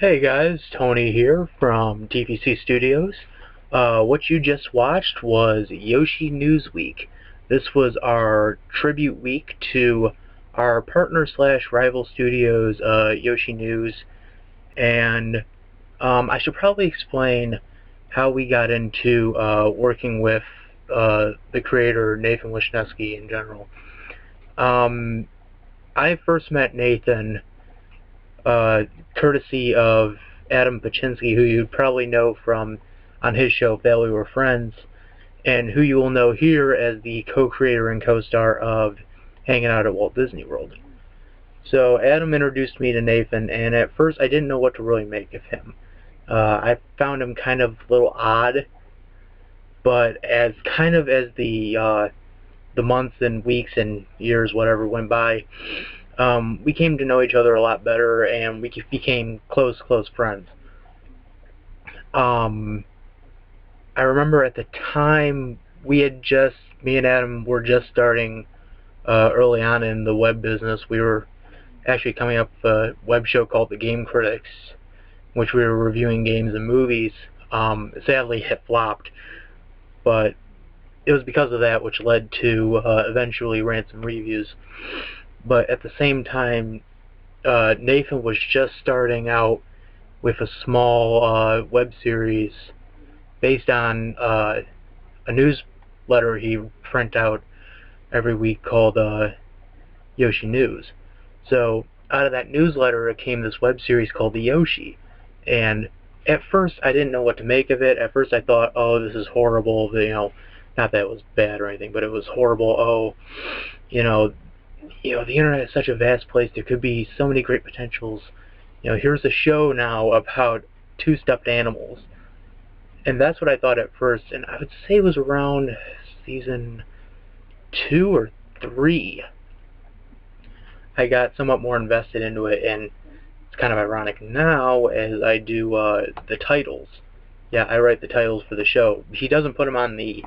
Hey guys, Tony here from TPC Studios. What you just watched was Yoshi News Week. This was our tribute week to our partner slash rival studios, Yoshi News, and I should probably explain how we got into working with the creator Nathan Wisniewski in general. Um, I first met Nathan courtesy of Adam Paczynski, who you probably know from on his show Family Were Friends, and who you will know here as the co-creator and co-star of Hanging Out at Walt Disney World. So Adam introduced me to Nathan, and at first I didn't know what to really make of him. I found him kind of a little odd, but as the months and weeks and years, whatever, went by, we came to know each other a lot better, and we became close friends. Um, I remember at the time me and Adam were just starting early on in the web business. We were actually coming up with a web show called The Game Critics, in which we were reviewing games and movies. Sadly, it flopped, but it was because of that which led to eventually Ransom Reviews. But at the same time, Nathan was just starting out with a small web series based on a newsletter he print out every week called Yoshi News. So out of that newsletter came this web series called the Yoshi, and at first I didn't know what to make of it. At first I thought, oh, this is horrible. Not that it was bad or anything, but it was horrible. Oh, you know, the internet is such a vast place. There could be so many great potentials. Here's a show now about two stuffed animals. And that's what I thought at first. And I would say it was around season 2 or 3. I got somewhat more invested into it, and it's kind of ironic now as I do the titles. Yeah, I write the titles for the show. He doesn't put them on the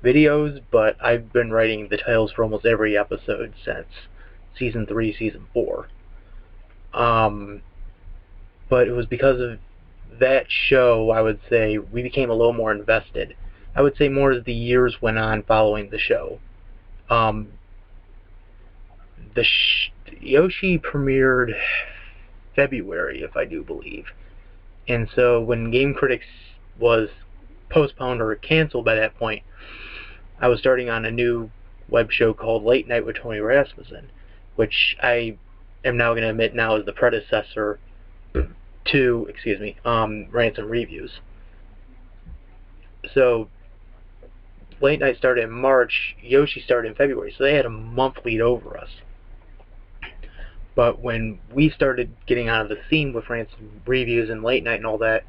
videos, but I've been writing the titles for almost every episode since season 3, season 4. But it was because of that show, I would say, we became a little more invested. I would say more as the years went on following the show. Um, Yoshi premiered February, if I do believe. And so when Game Critics was postponed or canceled by that point, I was starting on a new web show called Late Night with Tony Rasmussen, which I am now going to admit now is the predecessor to, Ransom Reviews. So Late Night started in March, Yoshi started in February, so they had a month lead over us. But when we started getting out of the scene with Ransom Reviews and Late Night and all that,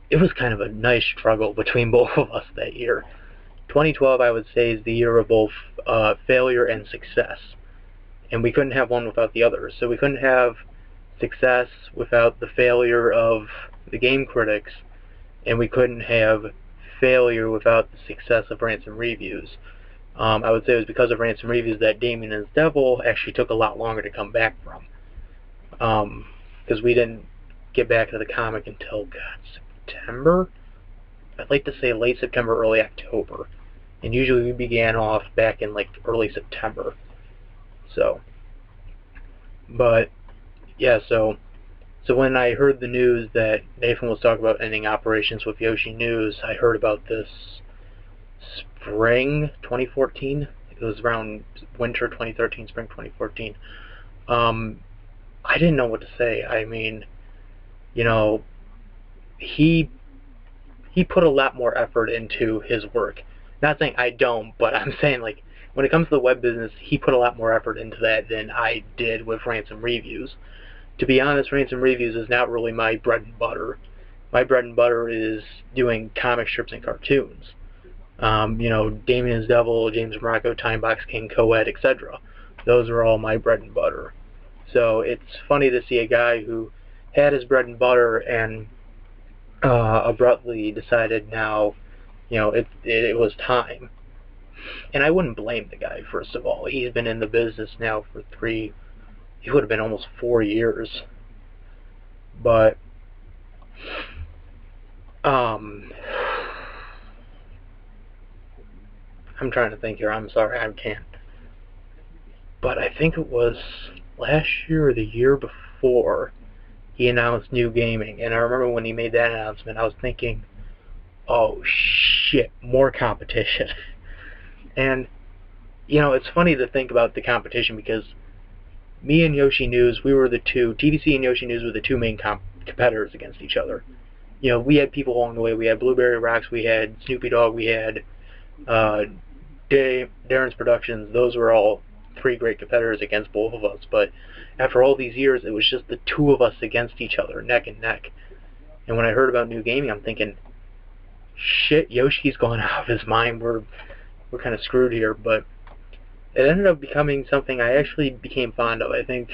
it was kind of a nice struggle between both of us that year. 2012, I would say, is the year of both failure and success. And we couldn't have one without the other. So we couldn't have success without the failure of the Game Critics, and we couldn't have failure without the success of Ransom Reviews. I would say it was because of Ransom Reviews that Damien and his Devil actually took a lot longer to come back from. Because we didn't get back to the comic until, September? I'd like to say late September, early October. And usually we began off back in early September. But yeah, so when I heard the news that Nathan was talking about ending operations with Yoshi News, I heard about this spring 2014. It was around winter 2013, spring 2014. I didn't know what to say. I mean, he put a lot more effort into his work. Not saying I don't, but I'm saying when it comes to the web business, he put a lot more effort into that than I did with Ransom Reviews. To be honest, Ransom Reviews is not really my bread and butter. My bread and butter is doing comic strips and cartoons. Damien's Devil, James Morocco, Time Box King, Coed, etc. Those are all my bread and butter. So it's funny to see a guy who had his bread and butter and abruptly decided now, it was time. And I wouldn't blame the guy, first of all. He's been in the business now for he would have been almost 4 years. But I'm trying to think here. I'm sorry, I can't. But I think it was last year or the year before he announced New Gaming, and I remember when he made that announcement, I was thinking, oh shit, more competition. And it's funny to think about the competition because me and Yoshi News, we were the two, TDC and Yoshi News were the two main competitors against each other. We had people along the way. We had Blueberry Rocks, we had Snoopy Dogg, we had uh, Darren's Productions. Those were all three great competitors against both of us. But after all these years, it was just the two of us against each other, neck and neck. And when I heard about New Gaming, I'm thinking, shit, Yoshi's gone out of his mind. We're kind of screwed here. But it ended up becoming something I actually became fond of. I think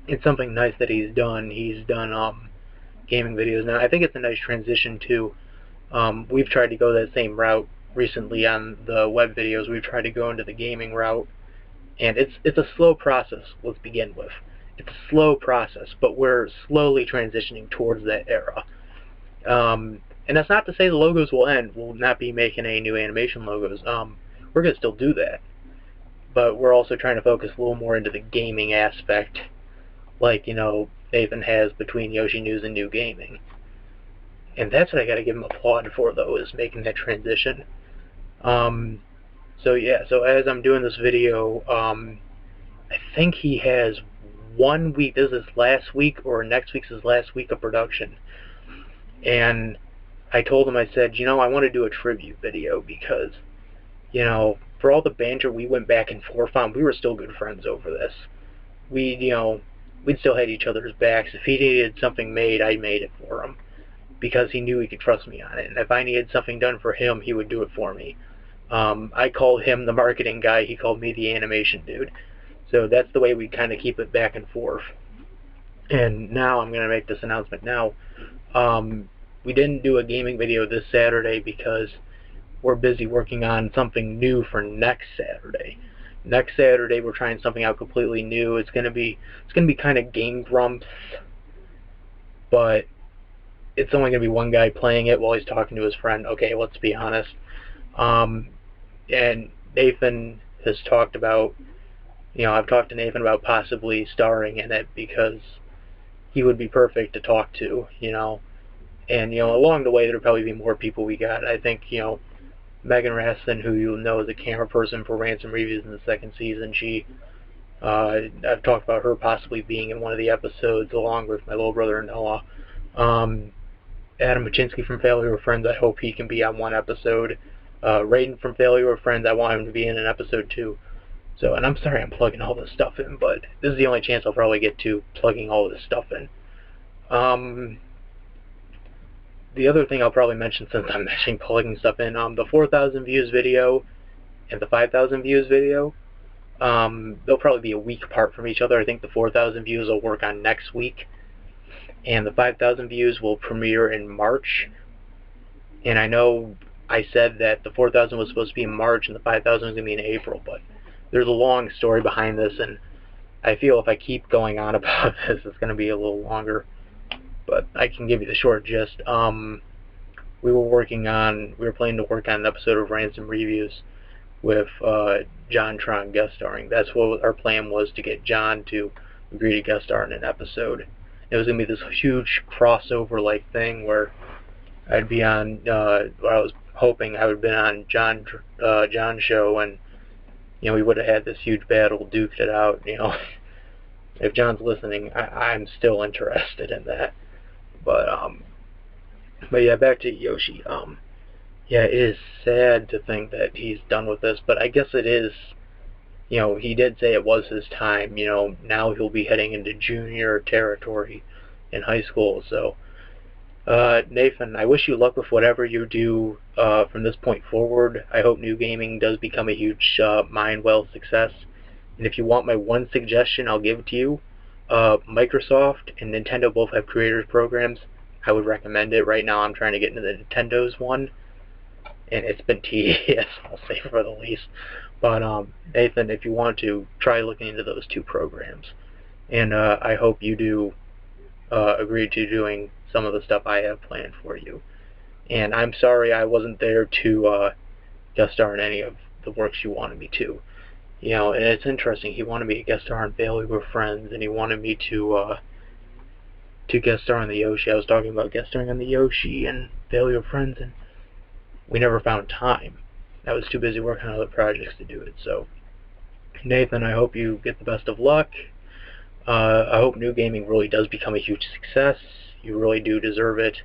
it's something nice that he's done. He's done gaming videos now. I think it's a nice transition too. We've tried to go that same route recently on the web videos. We've tried to go into the gaming route, and it's a slow process. Let's begin with. It's a slow process, but we're slowly transitioning towards that era. And that's not to say the logos will end. We'll not be making any new animation logos. We're gonna still do that, but we're also trying to focus a little more into the gaming aspect, like Nathan has between Yoshi News and New Gaming. And that's what I gotta give him applaud for, though, is making that transition. So yeah, so as I'm doing this video, I think he has 1 week, this is his last week, or next week's his last week of production. And I told him, I said, I want to do a tribute video because, for all the banter we went back and forth on, we were still good friends over this. We'd still had each other's backs. If he needed something made, I made it for him, because he knew he could trust me on it. And if I needed something done for him, he would do it for me. I called him the marketing guy. He called me the animation dude. So that's the way we kind of keep it back and forth. And now I'm going to make this announcement now. We didn't do a gaming video this Saturday because we're busy working on something new for next Saturday. Next Saturday we're trying something out completely new. It's gonna be kind of Game Grumps, but it's only gonna be one guy playing it while he's talking to his friend. Okay, let's be honest. And Nathan has talked about, I've talked to Nathan about possibly starring in it because he would be perfect to talk to, And along the way there'll probably be more people we got. I think Megan Raston, who you know is a camera person for Ransom Reviews in the second season, I've talked about her possibly being in one of the episodes along with my little brother Noah. Adam Machinsky from Failure of Friends, I hope he can be on one episode. Raiden from Failure of Friends, I want him to be in an episode too. So, and I'm sorry I'm plugging all this stuff in, but this is the only chance I'll probably get to plugging all this stuff in. The other thing I'll probably mention, since I'm mentioning plugging stuff in, the 4,000 views video and the 5,000 views video, they'll probably be a week apart from each other. I think the 4,000 views will work on next week, and the 5,000 views will premiere in March. And I know I said that the 4,000 was supposed to be in March and the 5,000 was going to be in April, but there's a long story behind this, and I feel if I keep going on about this, it's going to be a little longer. But I can give you the short gist. We were planning to work on an episode of Ransom Reviews with John Tron guest starring. That's what our plan was, to get John to agree to guest star in an episode. It was going to be this huge crossover-like thing where I'd be on, I was hoping I would have been on John's show, and, we would have had this huge battle, duked it out, If John's listening, I'm still interested in that. But yeah, back to Yoshi. Yeah, it is sad to think that he's done with this, but I guess it is, he did say it was his time. Now he'll be heading into junior territory in high school. So, Nathan, I wish you luck with whatever you do from this point forward. I hope New Gaming does become a huge Mindwell success. And if you want my one suggestion, I'll give it to you. Microsoft and Nintendo both have creators programs. I would recommend it. Right now I'm trying to get into the Nintendo's one, and it's been tedious, I'll say for the least. But Nathan, if you want to, try looking into those two programs. And I hope you do agreed to doing some of the stuff I have planned for you. And I'm sorry I wasn't there to guest star in any of the works you wanted me to. You know, and it's interesting. He wanted me to guest star on Bailey We're Friends, and he wanted me to guest star on the Yoshi. I was talking about guest starring on the Yoshi and Bailey We're Friends, and we never found time. I was too busy working on other projects to do it. So, Nathan, I hope you get the best of luck. I hope New Gaming really does become a huge success. You really do deserve it.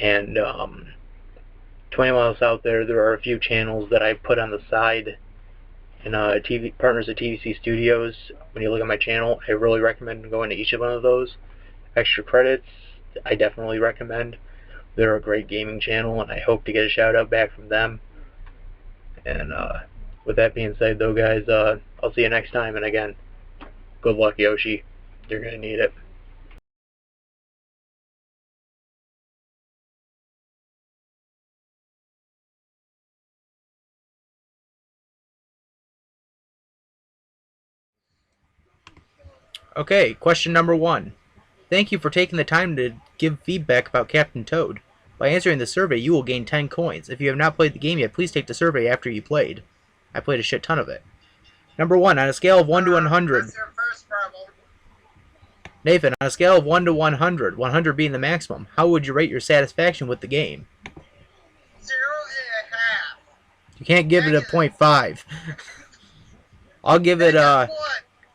And 20 miles out there are a few channels that I put on the side. And TV partners at TVC Studios. When you look at my channel, I really recommend going to each of one of those. Extra credits, I definitely recommend. They're a great gaming channel, and I hope to get a shout out back from them. And with that being said, though, guys, I'll see you next time. And again, good luck, Yoshi. You're gonna need it. Okay, question number 1. Thank you for taking the time to give feedback about Captain Toad. By answering the survey, you will gain 10 coins. If you have not played the game yet, please take the survey after you played. I played a shit ton of it. Number 1, on a scale of 1 to 100. That's your first problem. Nathan, on a scale of 1 to 100, 100 being the maximum, how would you rate your satisfaction with the game? 0.5. You can't give it a 0.5. I'll give it a...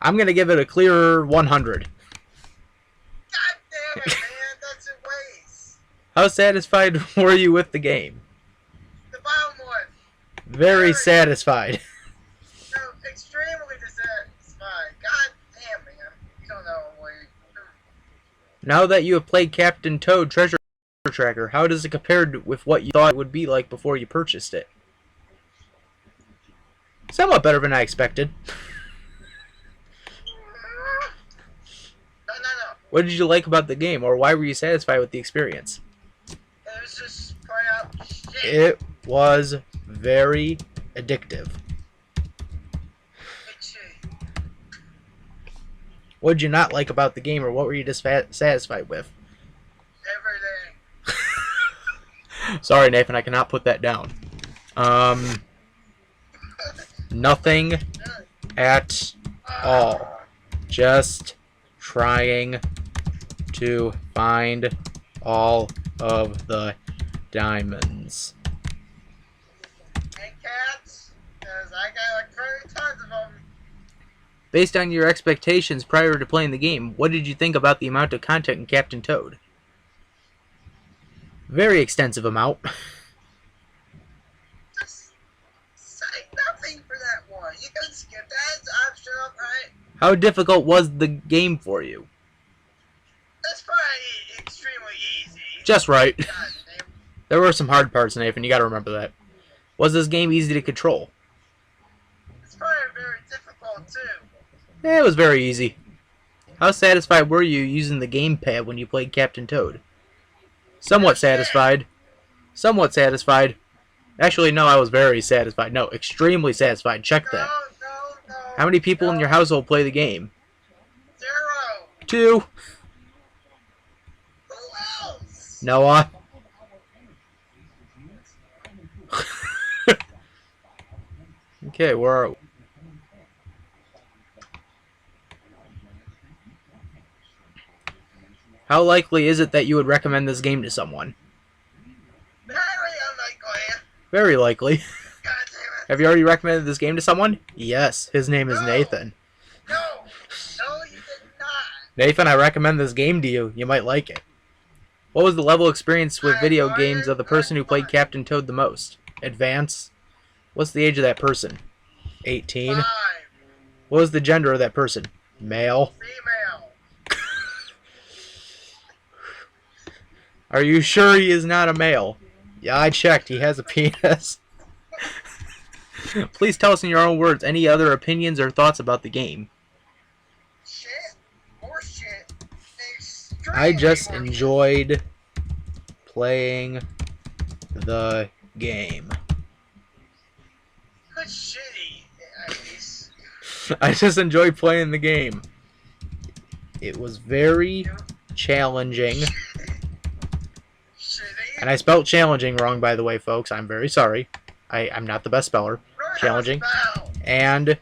I'm going to give it a clear 100. God damn it, man. That's a waste. How satisfied were you with the game? The bottom one. Very satisfied. No, extremely dissatisfied. God damn, man. You don't know what you... Now that you have played Captain Toad Treasure Tracker, how does it compare with what you thought it would be like before you purchased it? Somewhat better than I expected. No. What did you like about the game, or why were you satisfied with the experience? It was just straight up shit. It was very addictive. What did you not like about the game, or what were you dissatisfied with? Everything. Sorry, Nathan, I cannot put that down. Nothing at all. Just trying to find all of the diamonds. And cats, because I got like 30 tons of them. Based on your expectations prior to playing the game, what did you think about the amount of content in Captain Toad? Very extensive amount. Just say nothing for that one. You can skip that. It's optional, right? How difficult was the game for you? That's probably extremely easy. Just right. God damn. There were some hard parts, Nathan. You gotta remember that. Was this game easy to control? It's probably very difficult too. Yeah, it was very easy. How satisfied were you using the gamepad when you played Captain Toad? Somewhat satisfied. Somewhat satisfied. Actually, no, I was very satisfied. No, extremely satisfied. Check that. No. How many people in your household play the game? 0. 2. Who else? Noah. Okay, where are we? How likely is it that you would recommend this game to someone? Very unlikely. Very likely. God damn it. Have you already recommended this game to someone? Yes, his name is Nathan. No, you did not. Nathan, I recommend this game to you. You might like it. What was the level of experience with video I games of the person who played Captain Toad the most? Advanced? What's the age of that person? 18? 5. What was the gender of that person? Male? Female. Are you sure he is not a male? Yeah, I checked. He has a penis. Please tell us in your own words any other opinions or thoughts about the game. Shit. More shit. I just Extremely more enjoyed playing the game. Good shitty, at least. I just enjoyed playing the game. It was very challenging. Shit, And I spelled challenging wrong, by the way, folks. I'm very sorry. I'm not the best speller. Challenging. And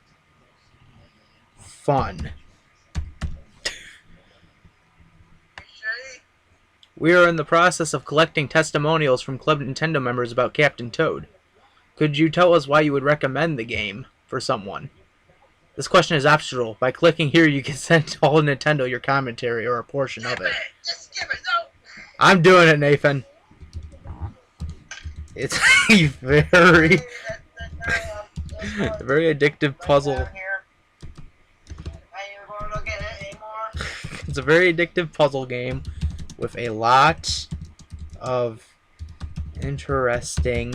fun. We are in the process of collecting testimonials from Club Nintendo members about Captain Toad. Could you tell us why you would recommend the game for someone? This question is optional. By clicking here, you can send to all Nintendo your commentary or a portion of it. Just give it, no. I'm doing it, Nathan. It's a very addictive puzzle. It's a very addictive puzzle game with a lot of interesting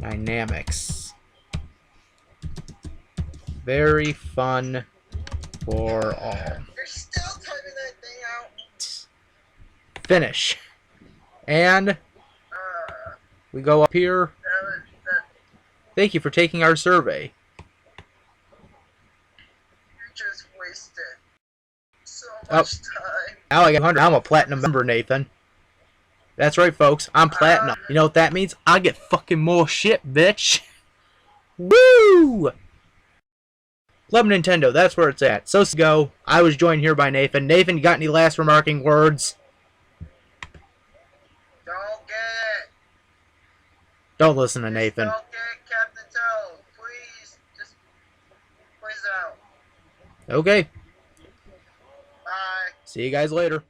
dynamics. Very fun for all. You're still typing that thing out. Finish. And we go up here. Thank you for taking our survey. You just wasted so much time. Now I got 100. I'm a platinum member, Nathan. That's right, folks. I'm platinum. You know what that means? I get fucking more shit, bitch. Woo! Club Nintendo, that's where it's at. So go. I was joined here by Nathan. Nathan, you got any last remarking words? Don't get it. Don't listen to Nathan. Don't get Captain Toad. Please, just please out. Okay. Bye. See you guys later.